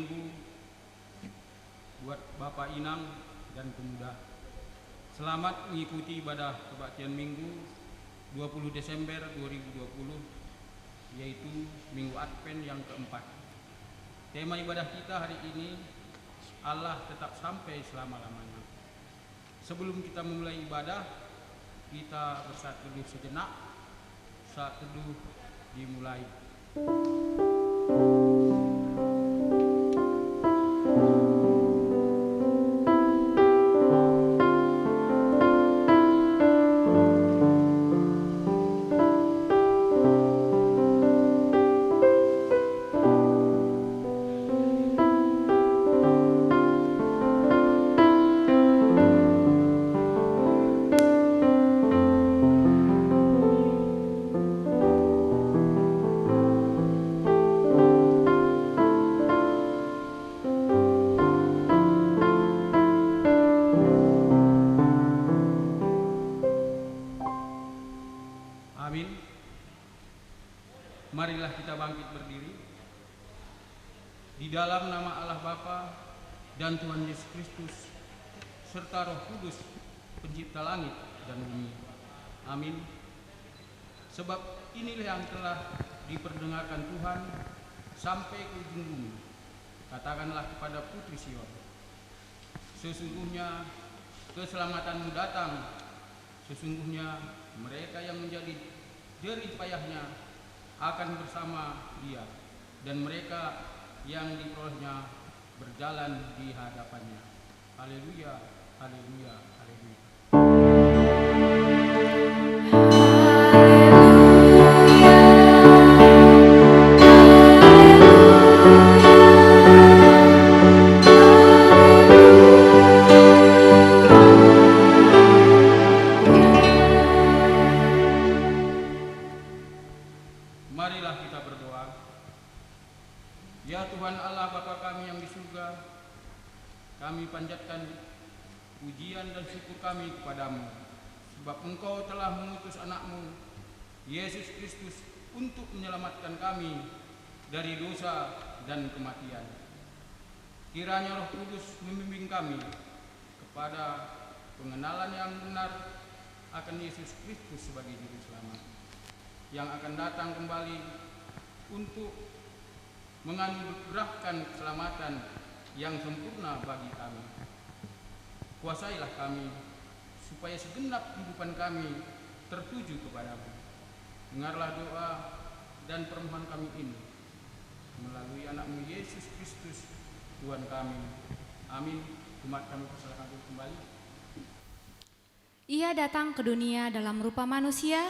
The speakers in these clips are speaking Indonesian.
Minggu buat Bapak Inang dan pemuda. Selamat mengikuti ibadah kebaktian Minggu 20 Desember 2020, yaitu Minggu Advent yang keempat. Tema ibadah kita hari ini, Allah tetap sampai selama-lamanya. Sebelum kita memulai ibadah, kita bersatu teduh sejenak. Saat teduh dimulai. Amin. Marilah kita bangkit berdiri. Di dalam nama Allah Bapa dan Tuhan Yesus Kristus serta Roh Kudus, pencipta langit dan bumi. Amin. Sebab inilah yang telah diperdengarkan Tuhan sampai ke ujung bumi. Katakanlah kepada putri Sion, sesungguhnya keselamatanmu datang. Sesungguhnya mereka yang menjadi jerih payahnya akan bersama dia, dan mereka yang diperolehnya berjalan di hadapannya. Haleluya, haleluya, haleluya. Marilah kita berdoa. Ya Tuhan Allah Bapa kami yang di surga, kami panjatkan pujian dan syukur kami kepadamu, sebab Engkau telah mengutus anak-Mu, Yesus Kristus, untuk menyelamatkan kami dari dosa dan kematian. Kiranya Roh Kudus membimbing kami kepada pengenalan yang benar akan Yesus Kristus sebagai Juru Selamat, yang akan datang kembali untuk menganugerahkan keselamatan yang sempurna bagi kami. Kuasailah kami supaya segenap kehidupan kami tertuju kepadamu. Dengarlah doa dan permohonan kami ini melalui anak-Mu Yesus Kristus Tuhan kami. Amin. Umat kami persilakan kembali. Ia datang ke dunia dalam rupa manusia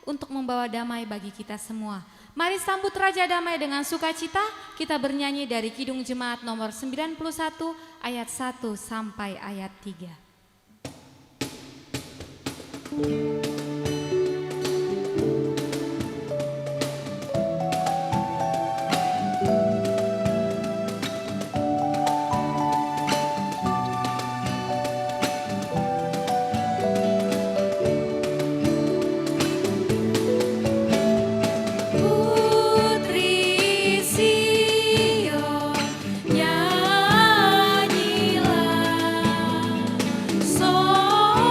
untuk membawa damai bagi kita semua. Mari sambut Raja Damai dengan sukacita. Kita bernyanyi dari Kidung Jemaat nomor 91 ayat 1 sampai ayat 3. Nyanyilah sorak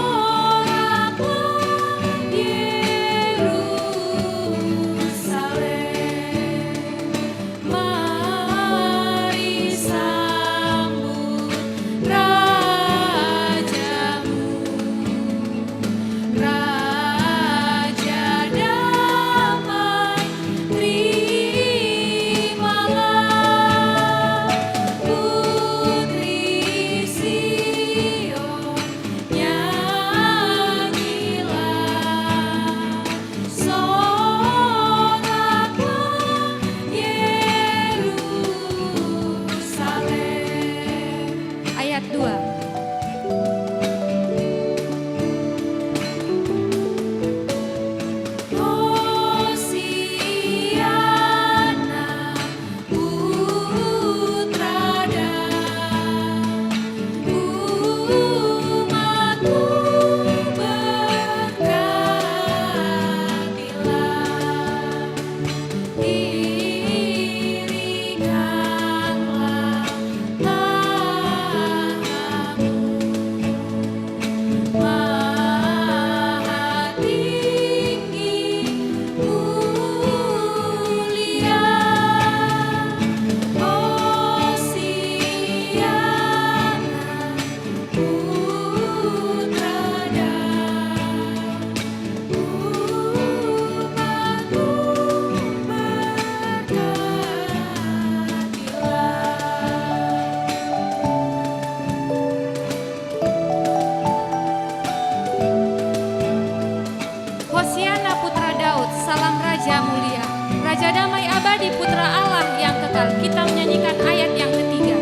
Raja mulia, Raja damai abadi, Putra Allah yang kekal. Kita menyanyikan ayat yang ketiga.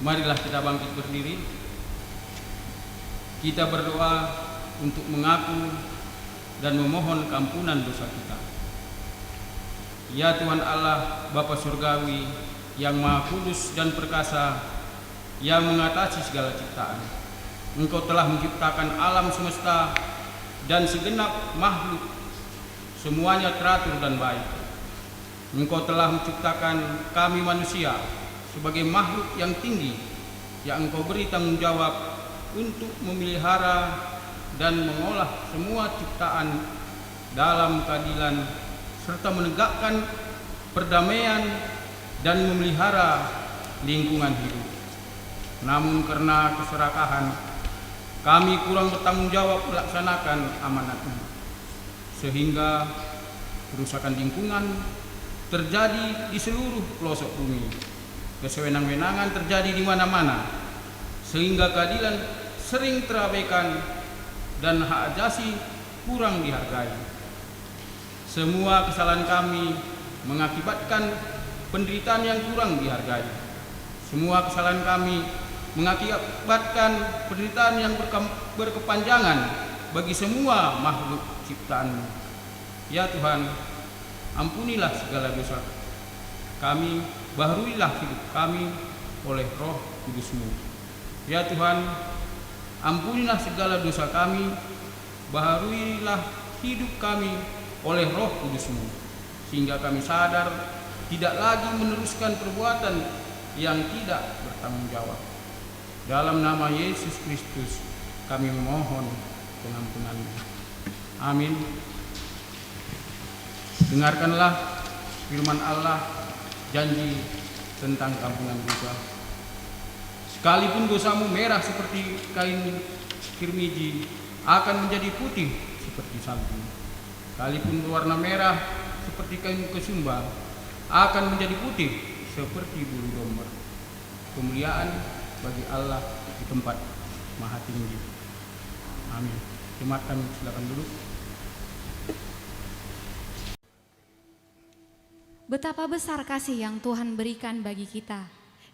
Marilah kita bangkit berdiri. Kita berdoa untuk mengaku dan memohon keampunan dosa kita. Ya Tuhan Allah, Bapa Surgawi yang Maha Kudus dan Perkasa, yang mengatasi segala ciptaan. Engkau telah menciptakan alam semesta dan segenap makhluk, semuanya teratur dan baik. Engkau telah menciptakan kami manusia sebagai makhluk yang tinggi, yang Engkau beri tanggung jawab untuk memelihara dan mengolah semua ciptaan dalam keadilan, serta menegakkan perdamaian dan memelihara lingkungan hidup. Namun karena keserakahan, kami kurang bertanggung jawab melaksanakan amanat ini, sehingga kerusakan lingkungan terjadi di seluruh pelosok bumi. Kesewenang-wenangan terjadi di mana-mana, sehingga keadilan sering terabaikan dan hak asasi kurang dihargai. Semua kesalahan kami mengakibatkan penderitaan yang kurang dihargai. Semua kesalahan kami mengakibatkan penderitaan yang berkepanjangan bagi semua makhluk ciptaan-Mu. Ya Tuhan, ampunilah segala dosa kami, baharuilah hidup kami oleh Roh Kudus-Mu. Ya Tuhan, ampunilah segala dosa kami, baharuilah hidup kami oleh Roh Kudus-Mu, sehingga kami sadar tidak lagi meneruskan perbuatan yang tidak bertanggung jawab. Dalam nama Yesus Kristus kami memohon pengampunan-Mu. Amin. Dengarkanlah firman Allah, janji tentang ampunan dosa. Sekalipun dosamu merah seperti kain kirmiji, akan menjadi putih seperti salju. Sekalipun berwarna merah seperti kain kesumba, akan menjadi putih seperti bulu domba. Kemuliaan bagi Allah di tempat maha tinggi. Amin. Jemaat kami silakan duduk. Betapa besar kasih yang Tuhan berikan bagi kita.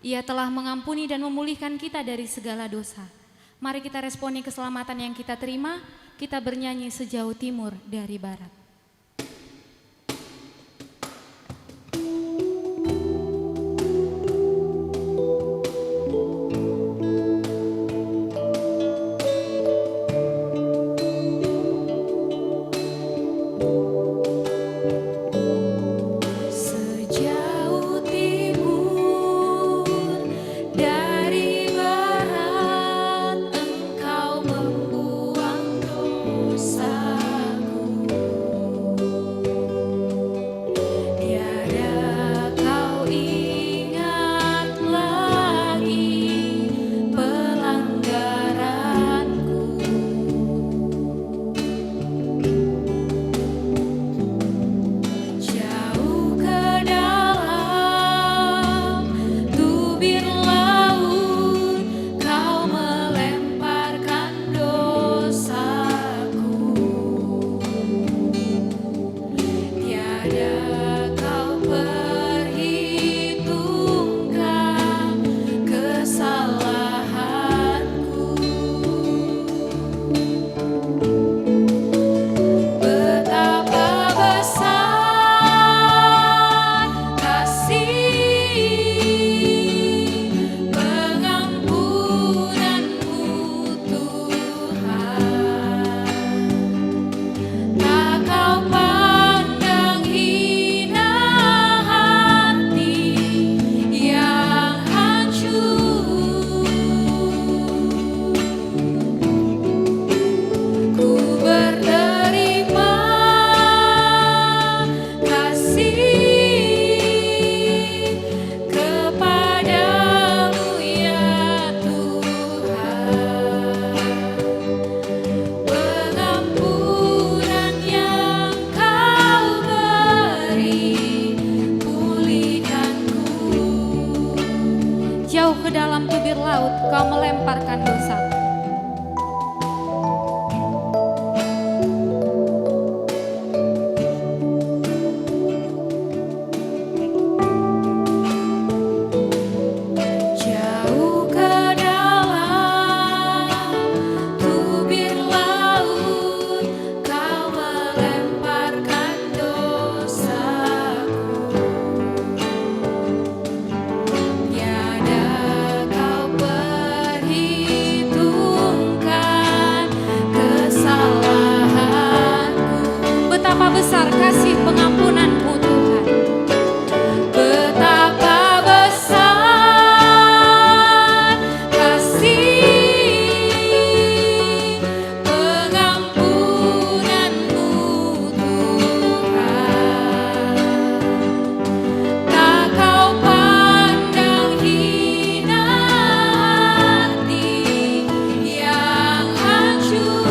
Ia telah mengampuni dan memulihkan kita dari segala dosa. Mari kita responi keselamatan yang kita terima. Kita bernyanyi sejauh timur dari barat. Engkau membuang dosaku. dalam tubir laut kau melemparkan dosaku. Besar kasih pengampunanmu Tuhan. Betapa besar kasih pengampunanmu Tuhan. Tak kau pandang hina hati yang hancur.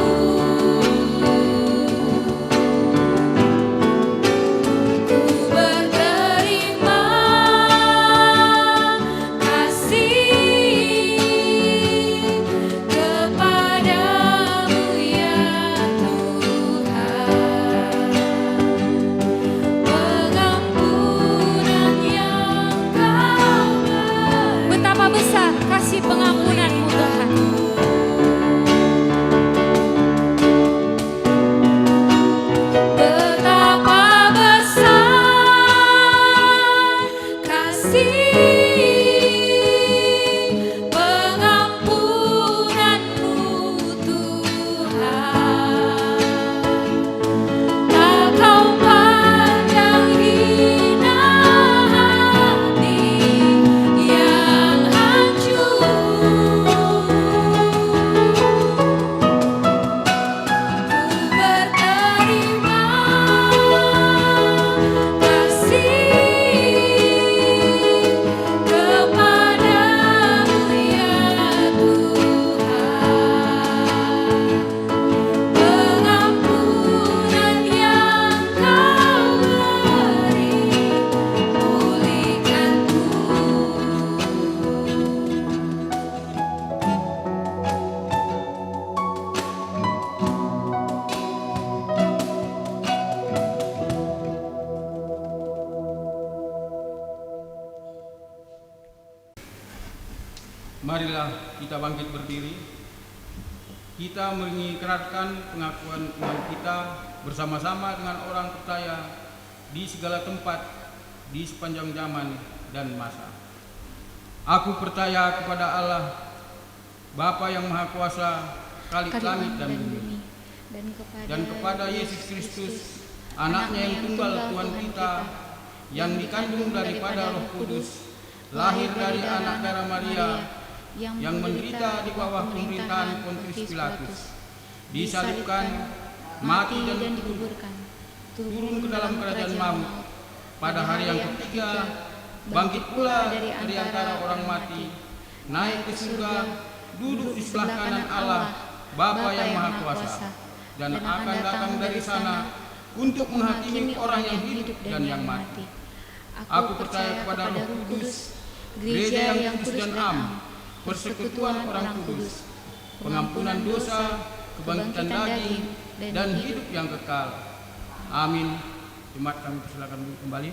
Kasih pengampunanmu Tuhan. Betapa besar kasih pengampunanmu Tuhan. Tak kau pandang hina hati yang hancur. Marilah kita bangkit berdiri. Kita mengikrarkan pengakuan iman kita bersama-sama dengan orang percaya di segala tempat, di sepanjang zaman dan masa. Aku percaya kepada Allah, Bapa yang Maha Kuasa, Khalik langit dan bumi, dan kepada Yesus Kristus, Anaknya yang tunggal Tuhan kita, yang dikandung daripada Roh Kudus, lahir dari anak darah Maria, yang menderita di bawah pemerintahan Pontius Pilatus, disalibkan, mati dan dikuburkan, turun ke dalam kerajaan maut, pada hari yang ketiga bangkit pula dari antara orang mati, naik ke surga, duduk di sebelah kanan Allah, Bapa yang Maha Kuasa, dan akan datang dari sana untuk menghakimi orang yang hidup dan yang mati. Aku percaya kepada Roh Kudus, gereja yang kudus dan am, persekutuan orang kudus, pengampunan dosa, kebangkitan daging, dan hidup yang kekal. Amin. Jemaat kami persilakan kembali.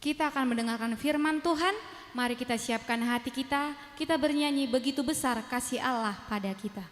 Kita akan mendengarkan firman Tuhan. Mari kita siapkan hati kita. Kita bernyanyi begitu besar kasih Allah pada kita.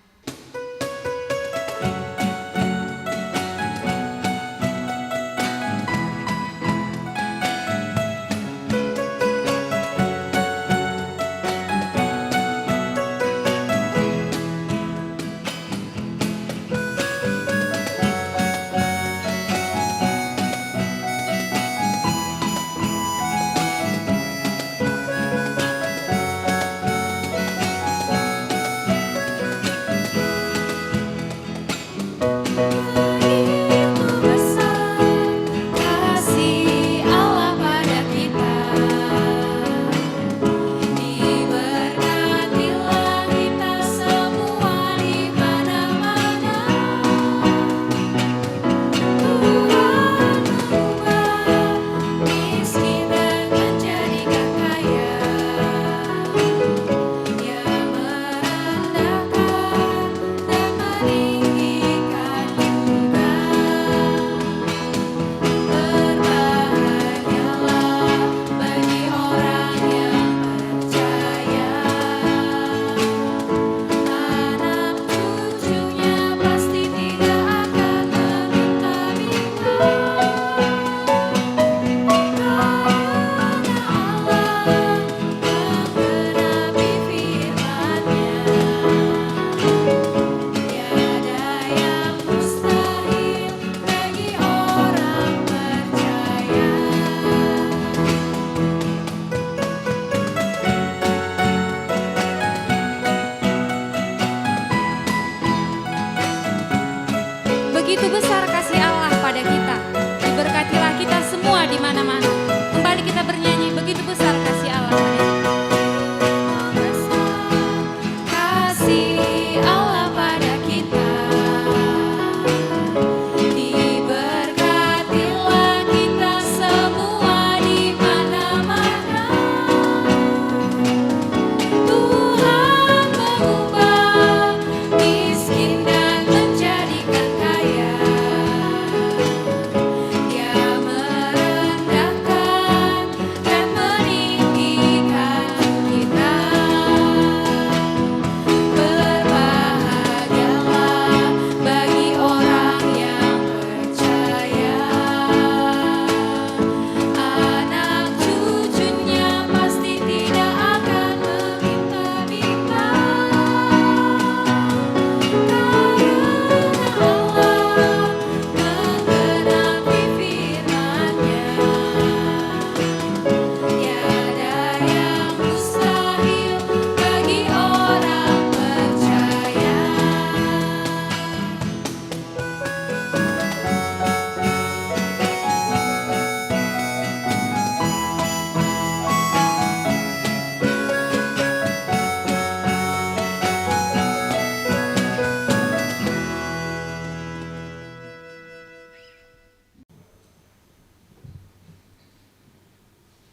di mana-mana. Kembali kita bernyanyi, begitu besar kasih Allah. Kasih Allah pada kita, diberkatilah kita semua di mana-mana. Tuhan mengubah miskin dan menjadikan kaya. Dia merendahkan dan meninggikan kita. Berbahagialah bagi orang yang percaya. Anak cucunya pasti tidak akan meminta-minta. Karena Allah menggenapi firman-Nya. Tiada yang mustahil bagi orang percaya.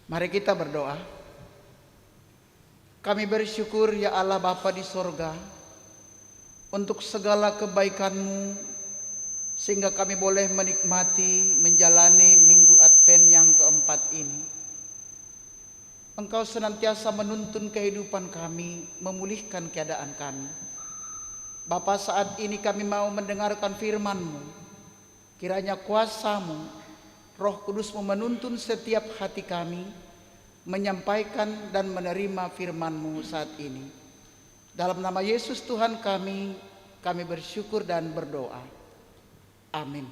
Mari kita berdoa. Kami bersyukur ya Allah Bapa di sorga untuk segala kebaikan-Mu, sehingga kami boleh menikmati menjalani minggu Advent yang keempat ini. Engkau senantiasa menuntun kehidupan kami, memulihkan keadaan kami. Bapa, saat ini kami mau mendengarkan firman-Mu. Kiranya kuasa-Mu, Roh Kudus-Mu menuntun setiap hati kami, menyampaikan dan menerima firman-Mu saat ini. Dalam nama Yesus Tuhan kami bersyukur dan berdoa. Amin.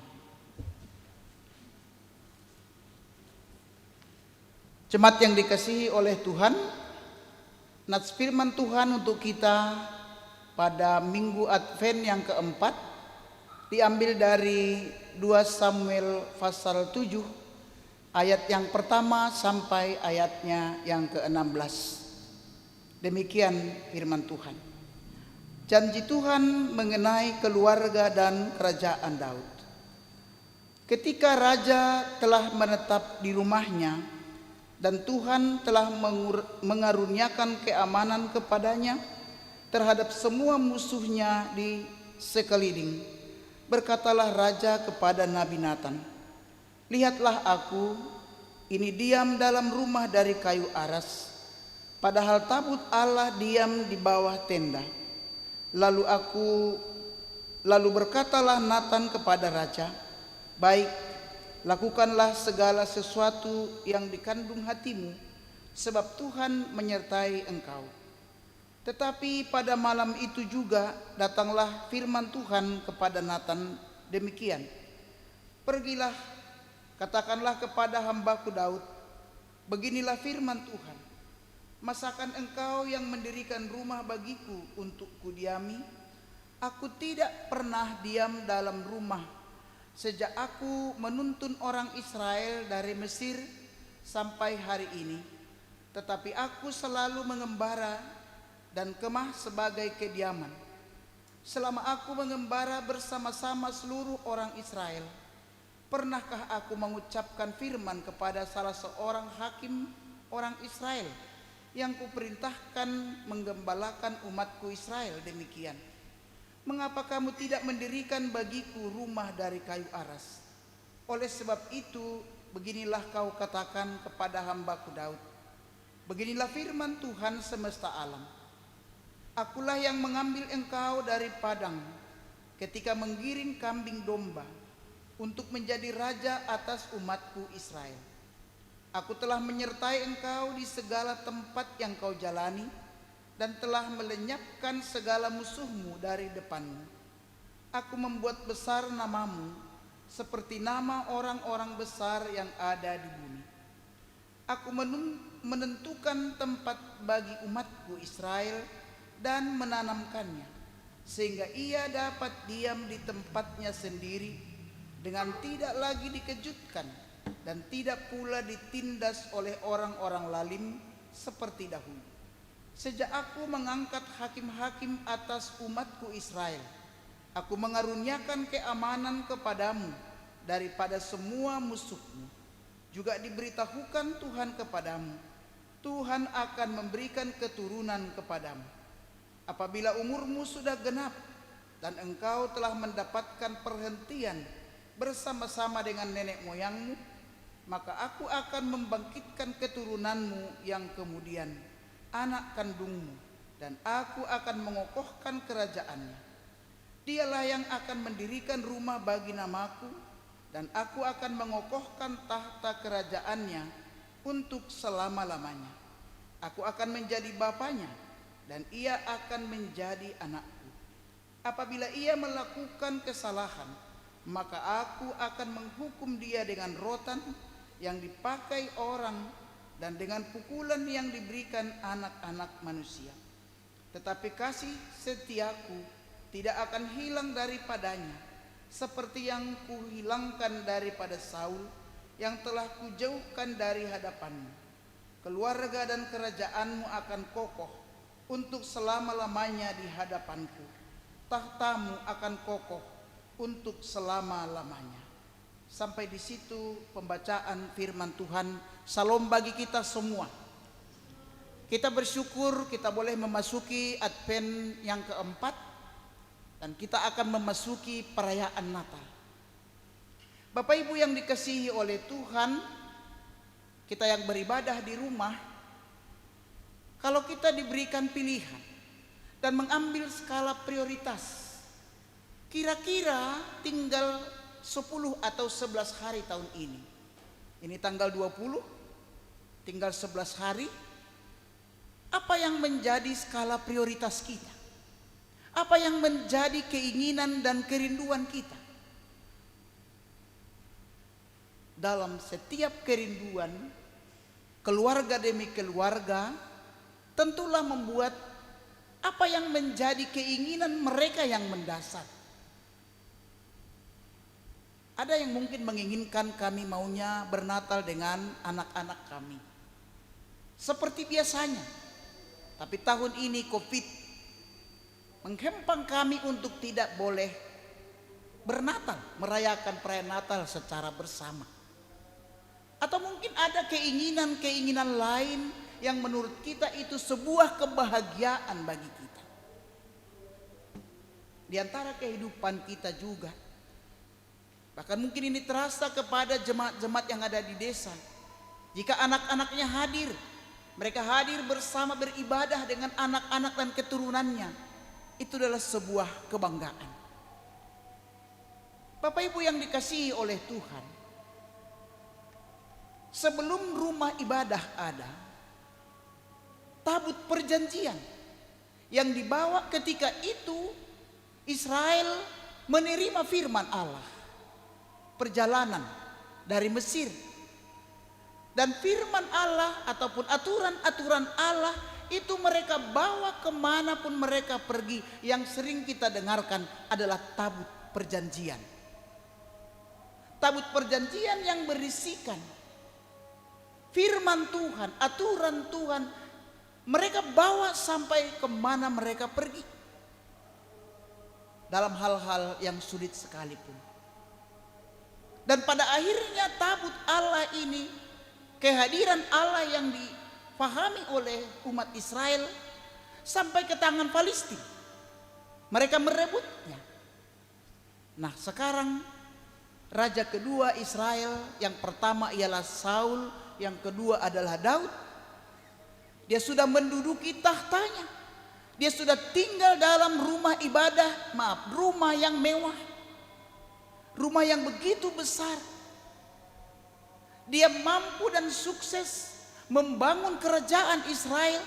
Jemaat yang dikasihi oleh Tuhan, nats firman Tuhan untuk kita pada minggu Advent yang keempat diambil dari 2 Samuel pasal 7 ayat yang pertama sampai ayatnya yang ke-16. Demikian firman Tuhan. Janji Tuhan mengenai keluarga dan kerajaan Daud. Ketika raja telah menetap di rumahnya dan Tuhan telah mengaruniakan keamanan kepadanya terhadap semua musuhnya di sekeliling, berkatalah raja kepada Nabi Natan, "Lihatlah aku ini diam dalam rumah dari kayu aras, padahal tabut Allah diam di bawah tenda." Lalu berkatalah Natan kepada raja, "Baik, lakukanlah segala sesuatu yang dikandung hatimu, sebab Tuhan menyertai engkau." Tetapi pada malam itu juga datanglah firman Tuhan kepada Natan demikian, "Pergilah, katakanlah kepada hambaku Daud, beginilah firman Tuhan, masakan engkau yang mendirikan rumah bagiku untuk kudiami? Aku tidak pernah diam dalam rumah sejak aku menuntun orang Israel dari Mesir sampai hari ini, tetapi aku selalu mengembara dan kemah sebagai kediaman. Selama aku mengembara bersama-sama seluruh orang Israel, pernahkah aku mengucapkan firman kepada salah seorang hakim orang Israel yang kuperintahkan menggembalakan umatku Israel demikian? Mengapa kamu tidak mendirikan bagiku rumah dari kayu aras? Oleh sebab itu, beginilah kau katakan kepada hambaku Daud, beginilah firman Tuhan semesta alam, akulah yang mengambil engkau dari padang ketika menggiring kambing domba untuk menjadi raja atas umatku Israel. Aku telah menyertai engkau di segala tempat yang kau jalani dan telah melenyapkan segala musuhmu dari depanmu. Aku membuat besar namamu seperti nama orang-orang besar yang ada di bumi. Aku menentukan tempat bagi umatku Israel dan menanamkannya, sehingga ia dapat diam di tempatnya sendiri dengan tidak lagi dikejutkan dan tidak pula ditindas oleh orang-orang lalim seperti dahulu. Sejak aku mengangkat hakim-hakim atas umatku Israel, aku mengaruniakan keamanan kepadamu daripada semua musuhmu. Juga diberitahukan Tuhan kepadamu, Tuhan akan memberikan keturunan kepadamu. Apabila umurmu sudah genap dan engkau telah mendapatkan perhentian bersama-sama dengan nenek moyangmu, maka aku akan membangkitkan keturunanmu yang kemudian, anak kandungmu, dan aku akan mengokohkan kerajaannya. Dialah yang akan mendirikan rumah bagi namaku, dan aku akan mengokohkan tahta kerajaannya untuk selama-lamanya. Aku akan menjadi bapanya, dan ia akan menjadi anakku. Apabila ia melakukan kesalahan, maka aku akan menghukum dia dengan rotan yang dipakai orang dan dengan pukulan yang diberikan anak-anak manusia. Tetapi kasih setiaku tidak akan hilang daripadanya, seperti yang kuhilangkan daripada Saul yang telah kujauhkan dari hadapanmu. Keluarga dan kerajaanmu akan kokoh untuk selama-lamanya di hadapanku. Tahtamu akan kokoh untuk selama-lamanya. Sampai di situ pembacaan firman Tuhan. Salam bagi kita semua. Kita bersyukur kita boleh memasuki Advent yang keempat, dan kita akan memasuki perayaan Natal. Bapak Ibu yang dikasihi oleh Tuhan, kita yang beribadah di rumah, kalau kita diberikan pilihan dan mengambil skala prioritas, kira-kira tinggal 10 atau 11 hari tahun ini. Ini tanggal 20, tinggal 11 hari. Apa yang menjadi skala prioritas kita? Apa yang menjadi keinginan dan kerinduan kita? Dalam setiap kerinduan, keluarga demi keluarga, tentulah membuat apa yang menjadi keinginan mereka yang mendasar. Ada yang mungkin menginginkan kami maunya bernatal dengan anak-anak kami seperti biasanya. Tapi tahun ini COVID menghempang kami untuk tidak boleh bernatal, merayakan perayaan Natal secara bersama. Atau mungkin ada keinginan-keinginan lain yang menurut kita itu sebuah kebahagiaan bagi kita. Di antara kehidupan kita juga. Bahkan mungkin ini terasa kepada jemaat-jemaat yang ada di desa. Jika anak-anaknya hadir, mereka hadir bersama beribadah dengan anak-anak dan keturunannya. Itu adalah sebuah kebanggaan. Bapak Ibu yang dikasihi oleh Tuhan, sebelum rumah ibadah ada tabut perjanjian yang dibawa ketika itu Israel menerima firman Allah, perjalanan dari Mesir. Dan firman Allah ataupun aturan-aturan Allah itu mereka bawa kemanapun mereka pergi. Yang sering kita dengarkan adalah tabut perjanjian. Tabut perjanjian yang berisikan firman Tuhan, aturan Tuhan, mereka bawa sampai kemana mereka pergi. Dalam hal-hal yang sulit sekalipun. Dan pada akhirnya tabut Allah ini, kehadiran Allah yang dipahami oleh umat Israel sampai ke tangan Palestina. Mereka merebutnya. Nah sekarang raja kedua Israel, yang pertama ialah Saul, yang kedua adalah Daud. Dia sudah menduduki tahtanya. Dia sudah tinggal dalam rumah ibadah, rumah yang mewah. Rumah yang begitu besar. Dia mampu dan sukses membangun kerajaan Israel.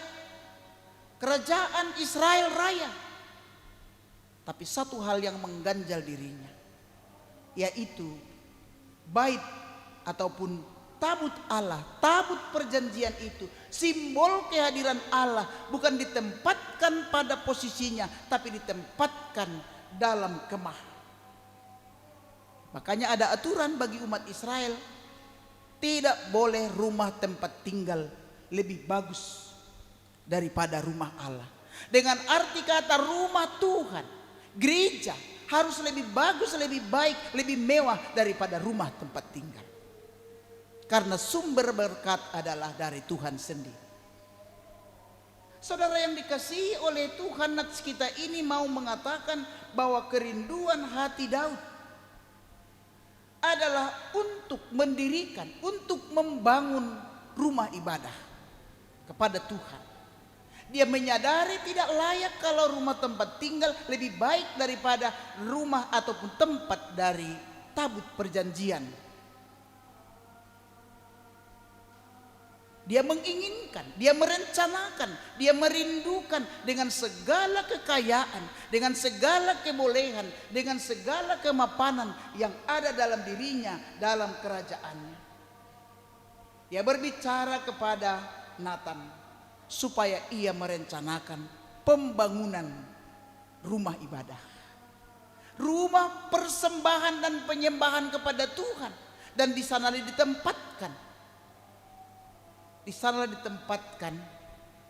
Kerajaan Israel Raya. Tapi satu hal yang mengganjal dirinya, yaitu bait ataupun tabut Allah, tabut perjanjian itu, simbol kehadiran Allah bukan ditempatkan pada posisinya, tapi ditempatkan dalam kemah. Makanya ada aturan bagi umat Israel. Tidak boleh rumah tempat tinggal lebih bagus daripada rumah Allah. Dengan arti kata rumah Tuhan, gereja harus lebih bagus, lebih baik, lebih mewah daripada rumah tempat tinggal. Karena sumber berkat adalah dari Tuhan sendiri. Saudara yang dikasihi oleh Tuhan, nats kita ini mau mengatakan bahwa kerinduan hati Daud adalah untuk mendirikan, untuk membangun rumah ibadah kepada Tuhan. Dia menyadari tidak layak kalau rumah tempat tinggal lebih baik daripada rumah ataupun tempat dari tabut perjanjian. Dia menginginkan, dia merencanakan, dia merindukan dengan segala kekayaan, dengan segala kebolehan, dengan segala kemapanan yang ada dalam dirinya, dalam kerajaannya. Dia berbicara kepada Natan supaya ia merencanakan pembangunan rumah ibadah, rumah persembahan dan penyembahan kepada Tuhan. Dan di sana ditempatkan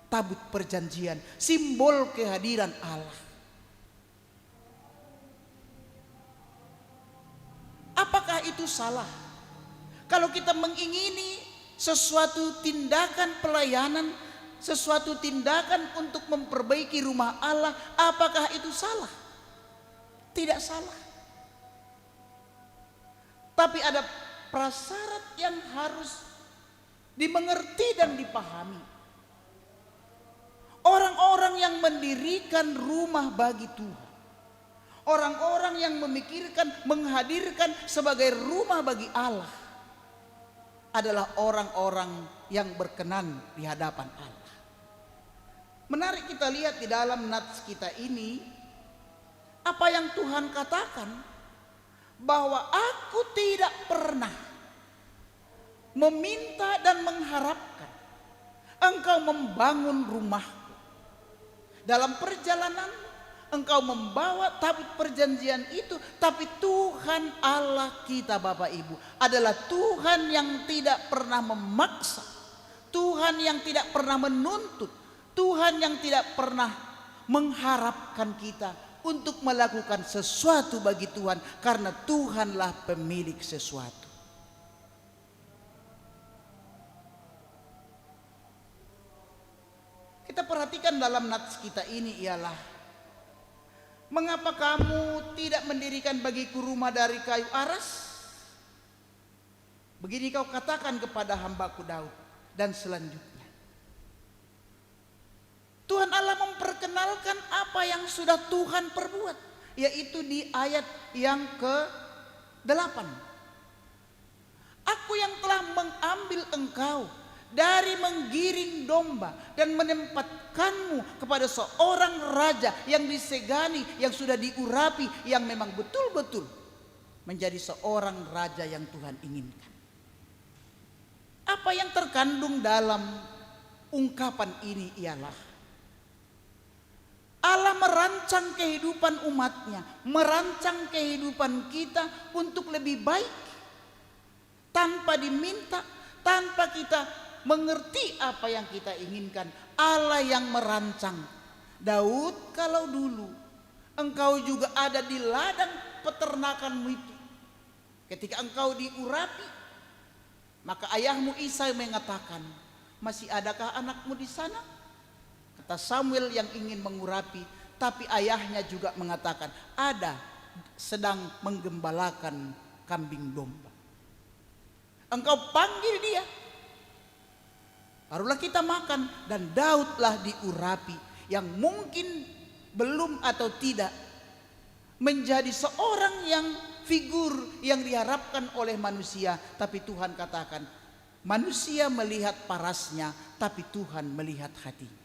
tabut perjanjian, simbol kehadiran Allah. Apakah itu salah? Kalau kita mengingini sesuatu tindakan pelayanan, sesuatu tindakan untuk memperbaiki rumah Allah, apakah itu salah? Tidak salah. Tapi ada prasyarat yang harus dimengerti dan dipahami. Orang-orang yang mendirikan rumah bagi Tuhan, orang-orang yang memikirkan, menghadirkan sebagai rumah bagi Allah, adalah orang-orang yang berkenan di hadapan Allah. Menarik kita lihat di dalam nats kita ini, apa yang Tuhan katakan, bahwa aku tidak pernah meminta dan mengharapkan engkau membangun rumahku. Dalam perjalanan engkau membawa tabut perjanjian itu, tapi Tuhan Allah kita Bapak Ibu adalah Tuhan yang tidak pernah memaksa, Tuhan yang tidak pernah menuntut, Tuhan yang tidak pernah mengharapkan kita untuk melakukan sesuatu bagi Tuhan, karena Tuhanlah pemilik sesuatu. Kita perhatikan dalam nats kita ini ialah, mengapa kamu tidak mendirikan bagiku rumah dari kayu aras? Begini kau katakan kepada hambaku Daud. Dan selanjutnya Tuhan Allah memperkenalkan apa yang sudah Tuhan perbuat, yaitu di ayat yang ke-8. Aku yang telah mengambil engkau dari menggiring domba dan menempatkanmu kepada seorang raja yang disegani, yang sudah diurapi, yang memang betul-betul menjadi seorang raja yang Tuhan inginkan. Apa yang terkandung dalam ungkapan ini ialah Allah merancang kehidupan umatnya, merancang kehidupan kita untuk lebih baik, tanpa diminta, tanpa kita mengerti apa yang kita inginkan. Allah yang merancang. Daud, kalau dulu engkau juga ada di ladang peternakanmu itu, ketika engkau diurapi, maka ayahmu Isai mengatakan, masih adakah anakmu di sana? Kata Samuel yang ingin mengurapi, tapi ayahnya juga mengatakan, ada, sedang menggembalakan kambing domba. Engkau panggil dia, barulah kita makan. Dan Daudlah diurapi, yang mungkin belum atau tidak menjadi seorang yang figur yang diharapkan oleh manusia. Tapi Tuhan katakan, manusia melihat parasnya, tapi Tuhan melihat hatinya.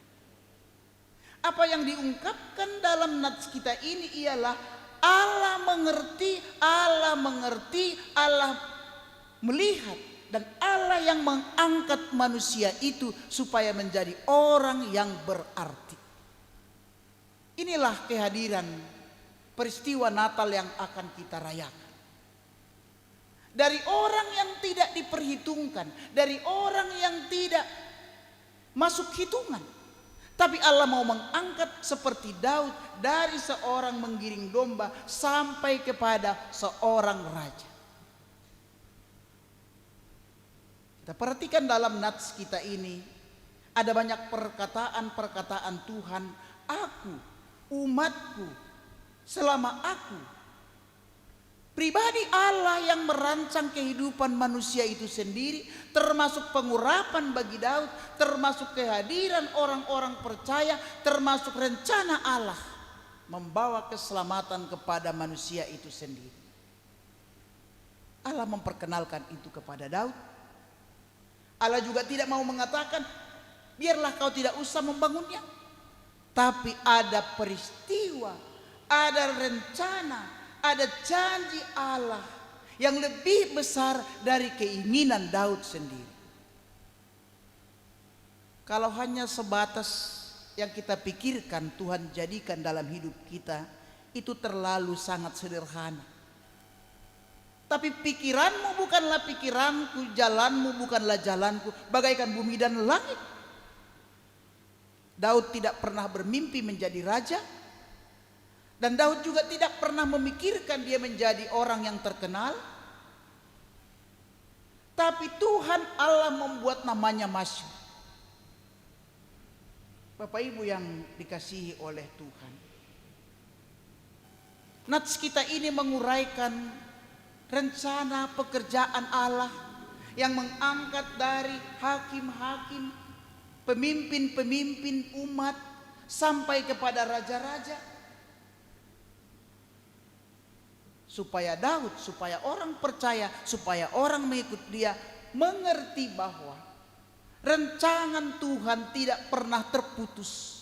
Apa yang diungkapkan dalam nats kita ini ialah Allah mengerti, Allah melihat, dan Allah yang mengangkat manusia itu supaya menjadi orang yang berarti. Inilah kehadiran peristiwa Natal yang akan kita rayakan. dari orang yang tidak diperhitungkan, dari orang yang tidak masuk hitungan. Tapi Allah mau mengangkat seperti Daud dari seorang menggiring domba sampai kepada seorang raja. Kita perhatikan dalam nats kita ini, ada banyak perkataan-perkataan Tuhan, aku, umatku, selama aku. Pribadi Allah yang merancang kehidupan manusia itu sendiri, termasuk pengurapan bagi Daud, termasuk kehadiran orang-orang percaya, termasuk rencana Allah membawa keselamatan kepada manusia itu sendiri. Allah memperkenalkan itu kepada Daud. Allah juga tidak mau mengatakan, biarlah kau tidak usah membangunnya. Tapi ada peristiwa, ada rencana, ada janji Allah yang lebih besar dari keinginan Daud sendiri. Kalau hanya sebatas yang kita pikirkan Tuhan jadikan dalam hidup kita, itu terlalu sangat sederhana. Tapi pikiranmu bukanlah pikiranku, jalanmu bukanlah jalanku, bagaikan bumi dan langit. Daud tidak pernah bermimpi menjadi raja. Dan Daud juga tidak pernah memikirkan dia menjadi orang yang terkenal. Tapi Tuhan Allah membuat namanya masyhur. Bapak Ibu yang dikasihi oleh Tuhan, nats kita ini menguraikan rencana pekerjaan Allah yang mengangkat dari hakim-hakim, pemimpin-pemimpin umat sampai kepada raja-raja. Supaya Daud, supaya orang percaya, supaya orang mengikut dia mengerti bahwa rencangan Tuhan tidak pernah terputus.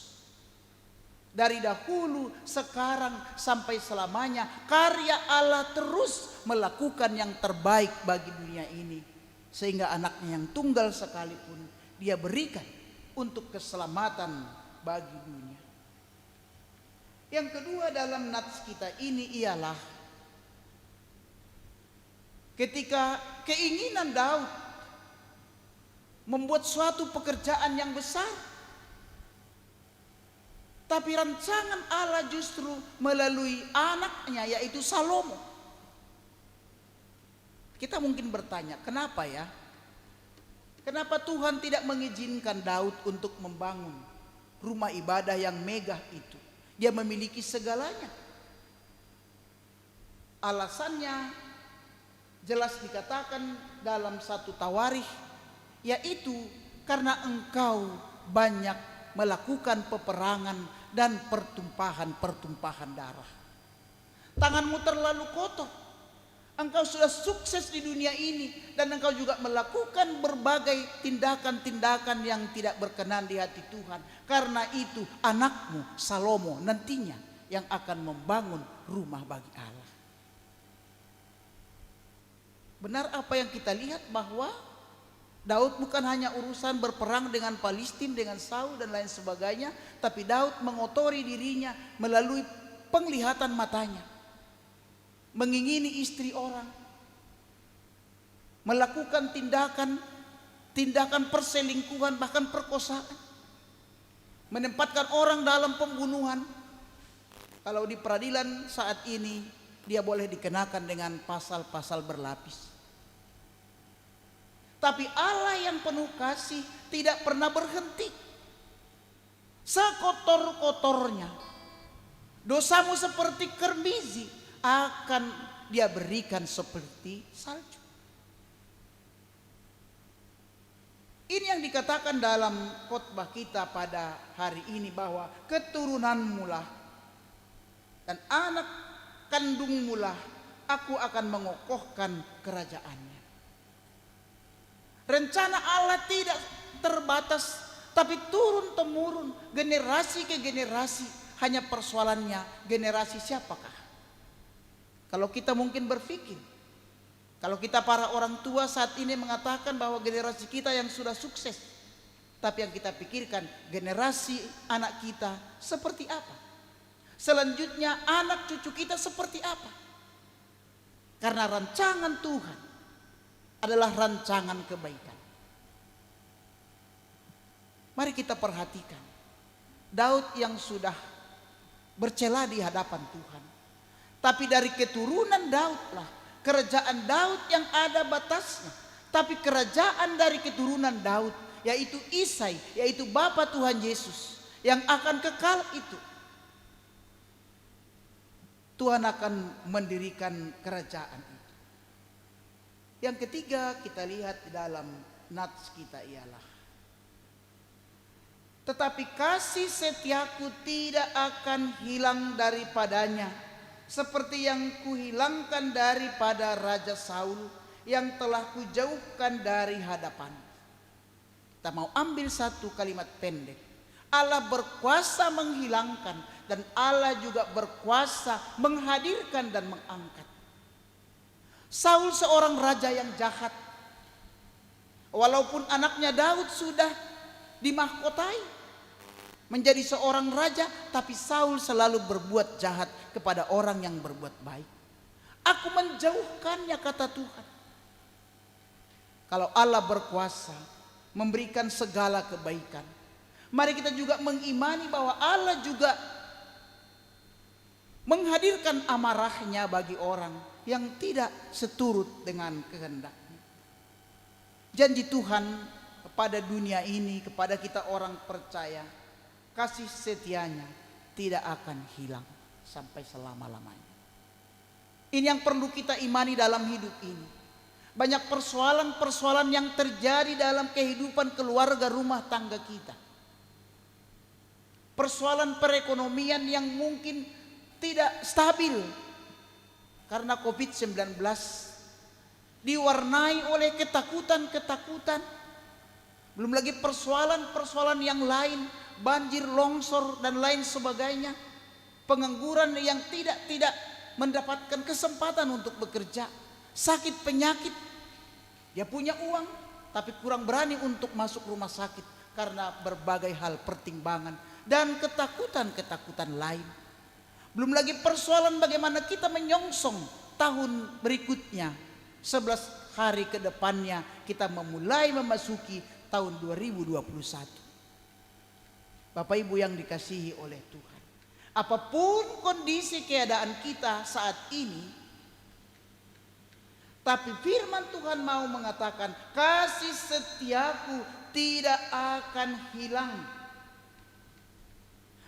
Dari dahulu, sekarang, sampai selamanya, karya Allah terus melakukan yang terbaik bagi dunia ini. Sehingga anaknya yang tunggal sekalipun dia berikan untuk keselamatan bagi dunia. Yang kedua dalam nats kita ini ialah ketika keinginan Daud membuat suatu pekerjaan yang besar, tapi rancangan Allah justru melalui anaknya yaitu Salomo. Kita mungkin bertanya, kenapa ya? Kenapa Tuhan tidak mengizinkan Daud untuk membangun rumah ibadah yang megah itu? Dia memiliki segalanya. Alasannya jelas dikatakan dalam satu tawarikh, yaitu karena engkau banyak melakukan peperangan dan pertumpahan darah. Tanganmu terlalu kotor. Engkau sudah sukses di dunia ini dan engkau juga melakukan berbagai tindakan-tindakan yang tidak berkenan di hati Tuhan. Karena itu anakmu Salomo nantinya yang akan membangun rumah bagi Allah. Benar apa yang kita lihat bahwa Daud bukan hanya urusan berperang dengan Palestina, dengan Saul dan lain sebagainya, tapi Daud mengotori dirinya melalui penglihatan matanya, mengingini istri orang, melakukan tindakan perselingkuhan, bahkan perkosaan, menempatkan orang dalam pembunuhan. Kalau di peradilan saat ini dia boleh dikenakan dengan pasal-pasal berlapis. Tapi Allah yang penuh kasih tidak pernah berhenti. Sekotor-kotornya, dosamu seperti kermizi akan dia berikan seperti salju. Ini yang dikatakan dalam khotbah kita pada hari ini, bahwa keturunanmu lah dan anak kandungmu lah aku akan mengokohkan kerajaannya. Rencana Allah tidak terbatas, tapi turun-temurun, generasi ke generasi. Hanya persoalannya generasi siapakah? Kalau kita mungkin berpikir, kalau kita para orang tua saat ini mengatakan bahwa generasi kita yang sudah sukses, tapi yang kita pikirkan generasi anak kita seperti apa? Selanjutnya anak cucu kita seperti apa? Karena rancangan Tuhan adalah rancangan kebaikan. Mari kita perhatikan Daud yang sudah bercela di hadapan Tuhan. Tapi dari keturunan Daudlah, kerajaan Daud yang ada batasnya. Tapi kerajaan dari keturunan Daud, yaitu Isai, yaitu Bapa Tuhan Yesus, yang akan kekal itu. Tuhan akan mendirikan kerajaan itu. Yang ketiga kita lihat di dalam nats kita ialah, tetapi kasih setiaku tidak akan hilang daripadanya, seperti yang kuhilangkan daripada Raja Saul yang telah kujauhkan dari hadapan. Kita mau ambil satu kalimat pendek. Allah berkuasa menghilangkan dan Allah juga berkuasa menghadirkan dan mengangkat. Saul seorang raja yang jahat. Walaupun anaknya Daud sudah dimahkotai menjadi seorang raja, tapi Saul selalu berbuat jahat kepada orang yang berbuat baik. Aku menjauhkannya, kata Tuhan. Kalau Allah berkuasa memberikan segala kebaikan, mari kita juga mengimani bahwa Allah juga menghadirkan amarahnya bagi orang yang tidak seturut dengan kehendaknya. Janji Tuhan kepada dunia ini, kepada kita orang percaya, kasih setianya tidak akan hilang sampai selama-lamanya. Ini yang perlu kita imani dalam hidup ini. Banyak persoalan-persoalan yang terjadi dalam kehidupan keluarga rumah tangga kita. Persoalan perekonomian yang mungkin tidak stabil karena COVID-19, diwarnai oleh ketakutan-ketakutan. Belum lagi persoalan-persoalan yang lain, banjir, longsor dan lain sebagainya. Pengangguran yang tidak mendapatkan kesempatan untuk bekerja. Sakit penyakit, dia punya uang tapi kurang berani untuk masuk rumah sakit karena berbagai hal pertimbangan dan ketakutan-ketakutan lain. Belum lagi persoalan bagaimana kita menyongsong tahun berikutnya, 11 hari ke depannya kita memulai memasuki tahun 2021. Bapak Ibu yang dikasihi oleh Tuhan, apapun kondisi keadaan kita saat ini, tapi firman Tuhan mau mengatakan, kasih setiaku tidak akan hilang.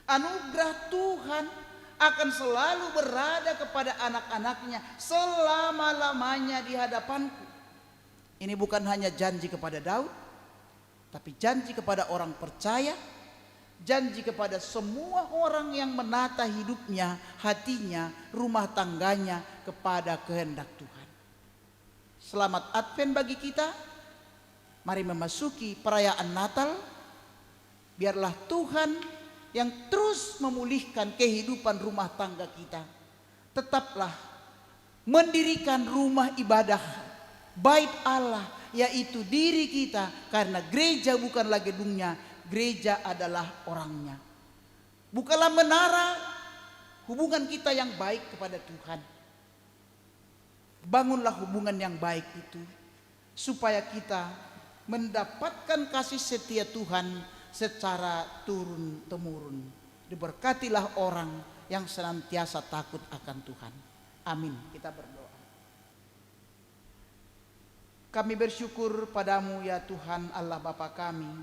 Anugerah Tuhan akan selalu berada kepada anak-anaknya selama-lamanya di hadapanku. Ini bukan hanya janji kepada Daud, tapi janji kepada orang percaya, janji kepada semua orang yang menata hidupnya, hatinya, rumah tangganya kepada kehendak Tuhan. Selamat Advent bagi kita. Mari memasuki perayaan Natal. Biarlah Tuhan yang terus memulihkan kehidupan rumah tangga kita, tetaplah mendirikan rumah ibadah, bait Allah, yaitu diri kita. Karena gereja bukanlah gedungnya, gereja adalah orangnya. Bukanlah menara hubungan kita yang baik kepada Tuhan. Bangunlah hubungan yang baik itu supaya kita mendapatkan kasih setia Tuhan secara turun-temurun. Diberkatilah orang yang senantiasa takut akan Tuhan. Amin. Kita berdoa. Kami bersyukur padamu ya Tuhan Allah Bapa kami,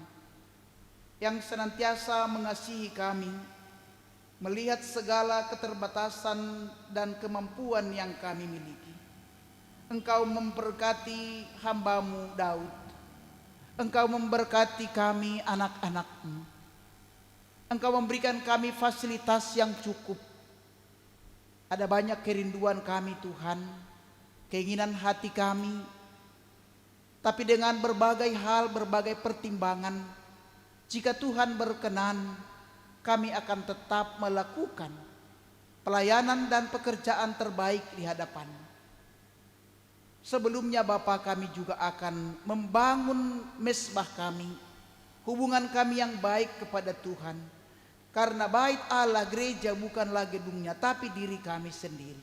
yang senantiasa mengasihi kami, melihat segala keterbatasan dan kemampuan yang kami miliki. Engkau memberkati hamba-Mu Daud. Engkau memberkati kami anak-anak-Mu. Engkau memberikan kami fasilitas yang cukup. Ada banyak kerinduan kami Tuhan, keinginan hati kami. Tapi dengan berbagai hal, berbagai pertimbangan, jika Tuhan berkenan, kami akan tetap melakukan pelayanan dan pekerjaan terbaik di hadapan-Mu. Sebelumnya Bapa, kami juga akan membangun mezbah kami, hubungan kami yang baik kepada Tuhan. Karena bait Allah, gereja bukanlah gedungnya, tapi diri kami sendiri.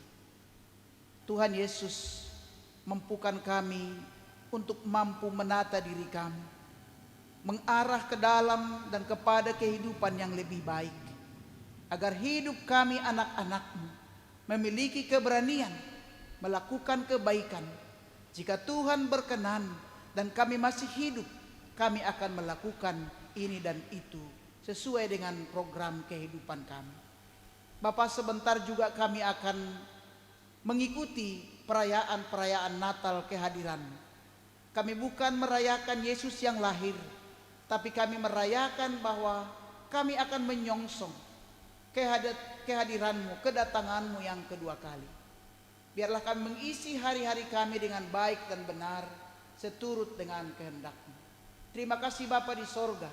Tuhan Yesus, mampukan kami untuk mampu menata diri kami, mengarah ke dalam dan kepada kehidupan yang lebih baik, agar hidup kami anak-anak-Mu memiliki keberanian melakukan kebaikan. Jika Tuhan berkenan dan kami masih hidup, kami akan melakukan ini dan itu sesuai dengan program kehidupan kami. Bapak, sebentar juga kami akan mengikuti perayaan-perayaan Natal kehadiran-Mu. Kami bukan merayakan Yesus yang lahir, tapi kami merayakan bahwa kami akan menyongsong kehadiran-Mu, kedatangan-Mu yang kedua kali. Biarlah kami mengisi hari-hari kami dengan baik dan benar, seturut dengan kehendak-Mu. Terima kasih Bapa di sorga.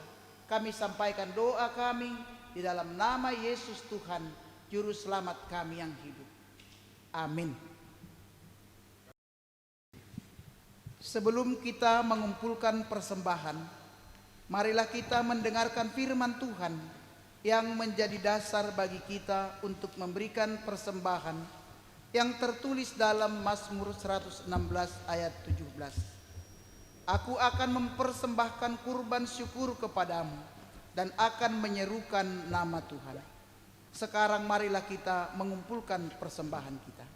Kami sampaikan doa kami di dalam nama Yesus Tuhan, Juru Selamat kami yang hidup. Amin. Sebelum kita mengumpulkan persembahan, marilah kita mendengarkan firman Tuhan yang menjadi dasar bagi kita untuk memberikan persembahan yang tertulis dalam Mazmur 116 ayat 17. Aku akan mempersembahkan kurban syukur kepadamu dan akan menyerukan nama Tuhan. Sekarang marilah kita mengumpulkan persembahan kita.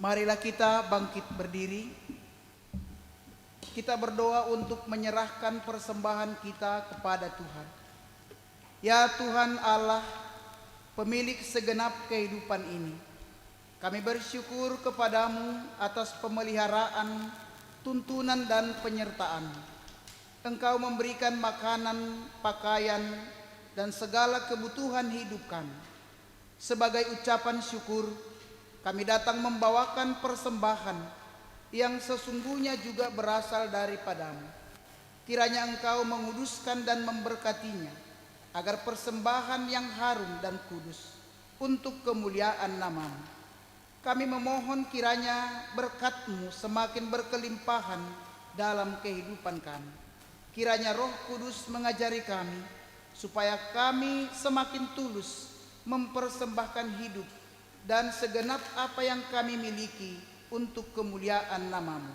Marilah kita bangkit berdiri. Kita berdoa untuk menyerahkan persembahan kita kepada Tuhan. Ya Tuhan Allah, pemilik segenap kehidupan ini, kami bersyukur kepadamu atas pemeliharaan, tuntunan dan penyertaan. Engkau memberikan makanan, pakaian, dan segala kebutuhan hidup kami. Sebagai ucapan syukur, kami datang membawakan persembahan yang sesungguhnya juga berasal daripadamu. Kiranya Engkau menguduskan dan memberkatinya, agar persembahan yang harum dan kudus untuk kemuliaan nama-Mu. Kami memohon kiranya berkat-Mu semakin berkelimpahan dalam kehidupan kami. Kiranya Roh Kudus mengajari kami, supaya kami semakin tulus mempersembahkan hidup dan segenap apa yang kami miliki untuk kemuliaan nama-Mu.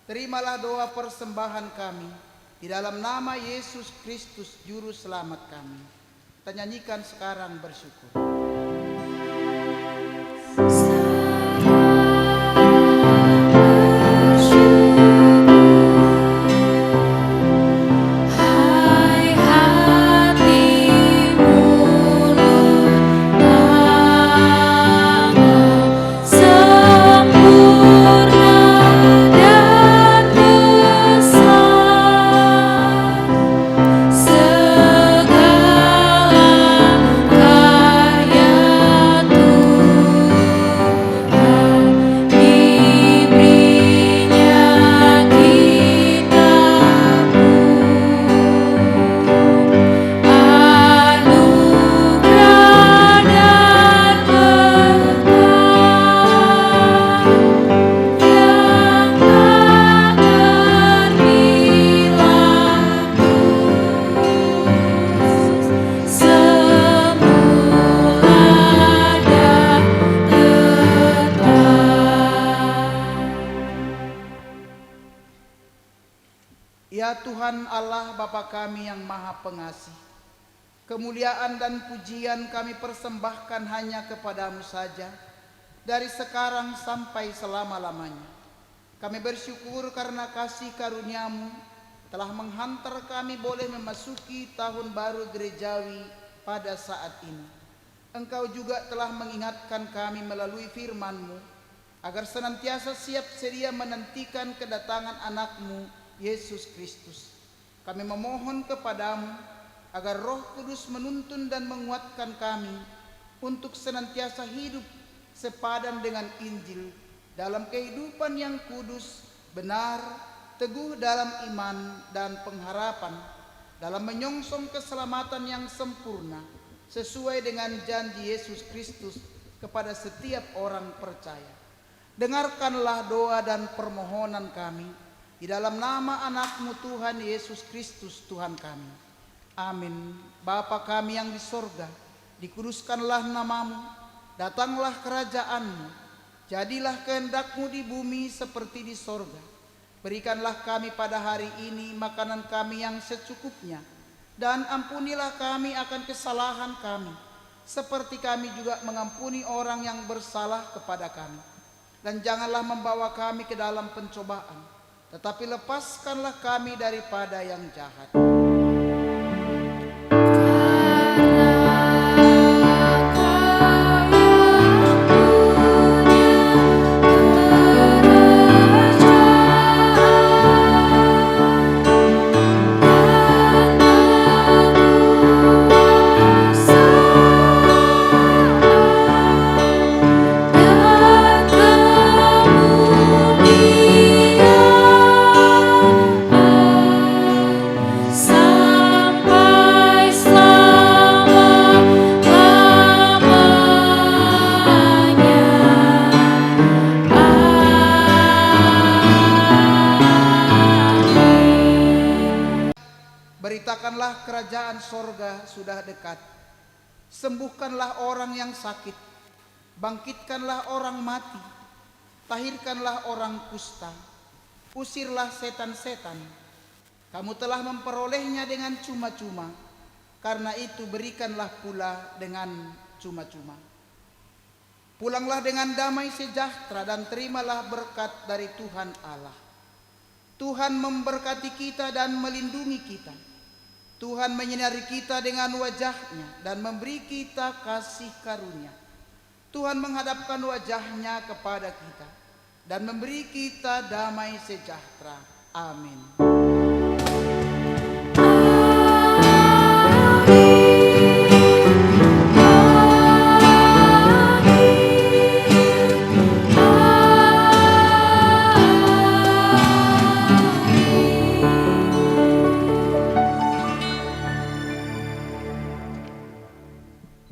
Terimalah doa persembahan kami di dalam nama Yesus Kristus Juru Selamat kami. Kita nyanyikan sekarang bersyukur. Segala Ya Tuhan Allah Bapa kami yang Maha Pengasih, kemuliaan dan pujian kami persembahkan hanya kepadamu saja, dari sekarang sampai selama-lamanya. Kami bersyukur karena kasih karuniamu telah menghantar kami boleh memasuki tahun baru gerejawi pada saat ini. Engkau juga telah mengingatkan kami melalui firman-Mu agar senantiasa siap sedia menantikan kedatangan anak-Mu Yesus Kristus. Kami memohon kepadamu agar Roh Kudus menuntun dan menguatkan kami untuk senantiasa hidup sepadan dengan Injil dalam kehidupan yang kudus, benar, teguh dalam iman dan pengharapan, dalam menyongsong keselamatan yang sempurna sesuai dengan janji Yesus Kristus kepada setiap orang percaya. Dengarkanlah doa dan permohonan kami di dalam nama anak-Mu Tuhan Yesus Kristus Tuhan kami. Amin. Bapa kami yang di sorga, dikuduskanlah nama-Mu, datanglah kerajaan-Mu, jadilah kehendak-Mu di bumi seperti di sorga. Berikanlah kami pada hari ini makanan kami yang secukupnya, dan ampunilah kami akan kesalahan kami, seperti kami juga mengampuni orang yang bersalah kepada kami. Dan janganlah membawa kami ke dalam pencobaan, tetapi lepaskanlah kami daripada yang jahat. Beritakanlah kerajaan sorga sudah dekat. Sembuhkanlah orang yang sakit, bangkitkanlah orang mati, tahirkanlah orang kusta, usirlah setan-setan. Kamu telah memperolehnya dengan cuma-cuma, karena itu berikanlah pula dengan cuma-cuma. Pulanglah dengan damai sejahtera dan terimalah berkat dari Tuhan Allah. Tuhan memberkati kita dan melindungi kita. Tuhan menyinari kita dengan wajah-Nya dan memberi kita kasih karunia. Tuhan menghadapkan wajah-Nya kepada kita dan memberi kita damai sejahtera. Amin.